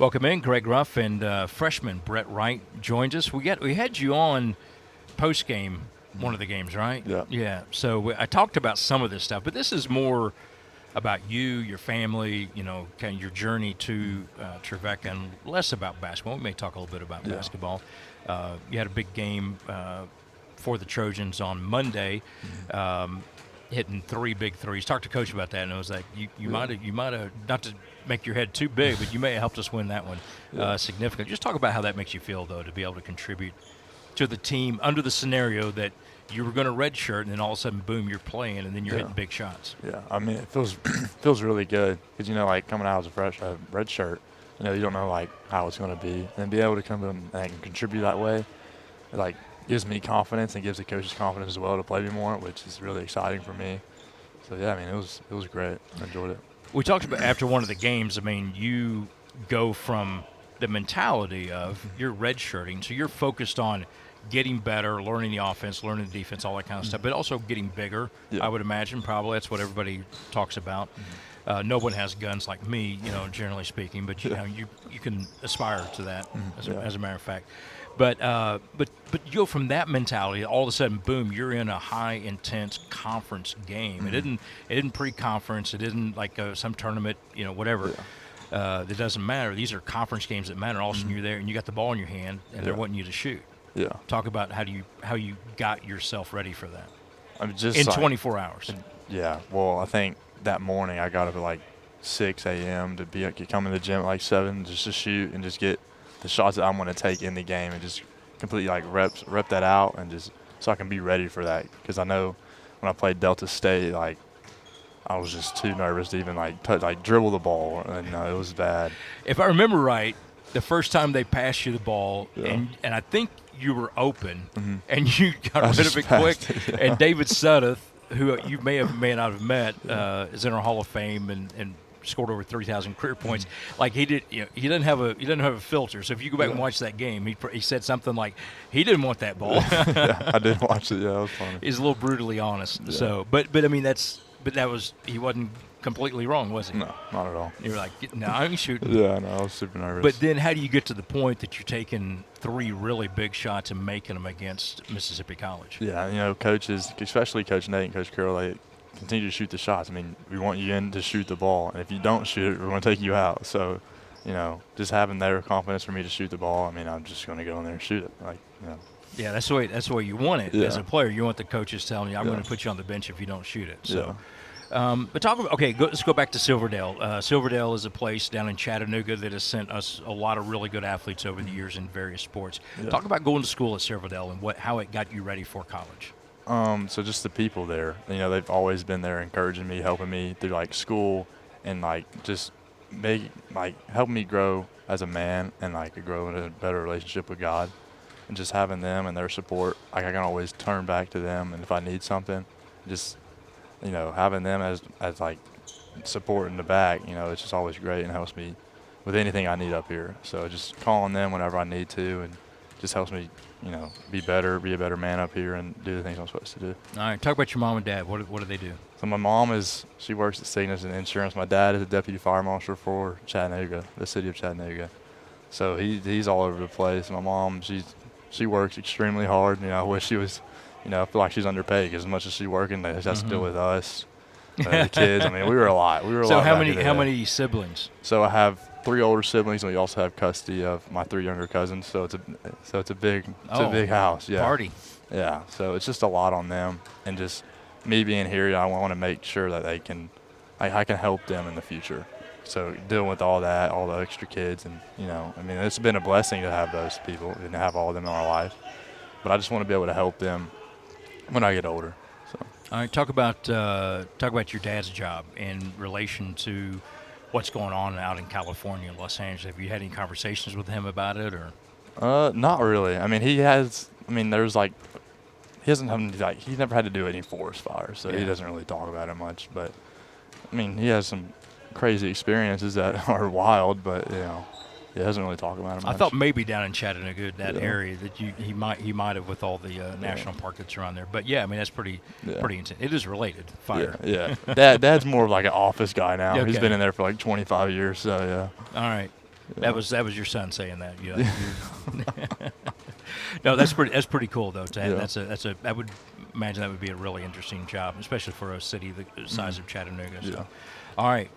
Welcome in, Greg Ruff, and freshman Brett Wright joins us. We had you on post game, one of the games, right? Yeah. Yeah. So I talked about some of this stuff, but this is more about you, your family, kind of your journey to Trevecca, and less about basketball. We may talk a little bit about basketball. You had a big game for the Trojans on Monday. Hitting 3 big threes. Talked to Coach about that, and it was like you might have not to make your head too big, but you may have helped us win that one significantly. Just talk about how that makes you feel, though, to be able to contribute to the team under the scenario that you were going to redshirt, and then all of a sudden, boom, you're playing, and then you're hitting big shots. Yeah, I mean, it feels really good because like coming out as a red shirt, you don't know like how it's going to be, and be able to come in and contribute that way, like gives me confidence and gives the coaches confidence as well to play me more, which is really exciting for me. So yeah, I mean, it was great. I enjoyed it. We talked about after one of the games. I mean, you go from the mentality of you're redshirting, so you're focused on getting better, learning the offense, learning the defense, all that kind of stuff, but also getting bigger. I would imagine probably that's what everybody talks about. No one has guns like me, generally speaking, but you can aspire to that as a matter of fact. But you go from that mentality, all of a sudden, boom, you're in a high intense conference game. It isn't pre-conference. It isn't like some tournament, whatever. It doesn't matter. These are conference games that matter. All of a sudden, you're there and you got the ball in your hand, and they're wanting you to shoot. Yeah. Talk about how you got yourself ready for that. I'm just in 24 hours. Yeah. Well, I think that morning I got up at like 6 a.m. to come in the gym at like 7 just to shoot and just get the shots that I'm going to take in the game and just completely like rep that out and just so I can be ready for that. Because I know when I played Delta State, like I was just too nervous to even dribble the ball, and it was bad. If I remember right, the first time they passed you the ball, and I think you were open, and you got rid of it quick. And David Sudduth, who you may not have met, is in our Hall of Fame and scored over 3,000 career points. Like he did, he doesn't have a filter. So if you go back and watch that game, he said something like he didn't want that ball. Yeah, I did watch it. Yeah, that was funny. He's a little brutally honest. Yeah. So, but I mean he wasn't completely wrong, was he? No, not at all. You were like, no, I ain't shooting. Yeah, no, I was super nervous. But then how do you get to the point that you're taking 3 really big shots and making them against Mississippi College? Yeah, coaches, especially Coach Nate and Coach Carroll, they continue to shoot the shots. I mean, we want you in to shoot the ball, and if you don't shoot it, we're going to take you out. So, just having their confidence for me to shoot the ball, I mean, I'm just going to go in there and shoot it. Yeah, that's the way you want it as a player. You want the coaches telling you, I'm going to put you on the bench if you don't shoot it. So. But let's go back to Silverdale. Silverdale is a place down in Chattanooga that has sent us a lot of really good athletes over the years in various sports. Talk about going to school at Silverdale and how it got you ready for college. So just the people there, they've always been there encouraging me, helping me through school and just helping me grow as a man and grow in a better relationship with God. And just having them and their support, I can always turn back to them, and if I need something, just having them as support in the back, it's just always great and helps me with anything I need up here. So just calling them whenever I need to, and just helps me, be better, be a better man up here, and do the things I'm supposed to do. All right, talk about your mom and dad. What do they do? So my mom she works at Cygnus and Insurance. My dad is a deputy fire marshal for Chattanooga, the city of Chattanooga. So he's all over the place. My mom, she works extremely hard. I wish she was. I feel like she's underpaid because as much as she's working, she has to deal with us, the kids. I mean, we were a lot. So how many siblings? So I have 3 older siblings, and we also have custody of my 3 younger cousins. So it's a big house. Yeah. Party. Yeah. So it's just a lot on them, and just me being here, I want to make sure that I can help them in the future. So dealing with all that, all the extra kids, and it's been a blessing to have those people and to have all of them in our life. But I just want to be able to help them when I get older. So. All right, talk about your dad's job in relation to what's going on out in California, Los Angeles. Have you had any conversations with him about it, or? Not really. I mean, he has. I mean, there's he hasn't had he's never had to do any forest fires, so he doesn't really talk about it much. But I mean, he has some crazy experiences that are wild, but he doesn't really talk about it much. I thought maybe down in Chattanooga, that area, that he might have with all the national park that's around there. But yeah, I mean that's pretty intense. It is related, fire. Yeah. Dad's more of an office guy now. Okay. He's been in there for 25 years. So yeah. All right. That was your son saying that. Yeah. No, that's pretty cool though. To have, Yeah. I would imagine that would be a really interesting job, especially for a city the size of Chattanooga. So. Yeah. All right.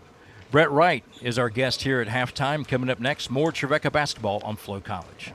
Brett Wright is our guest here at halftime. Coming up next, more Trevecca basketball on Flow College.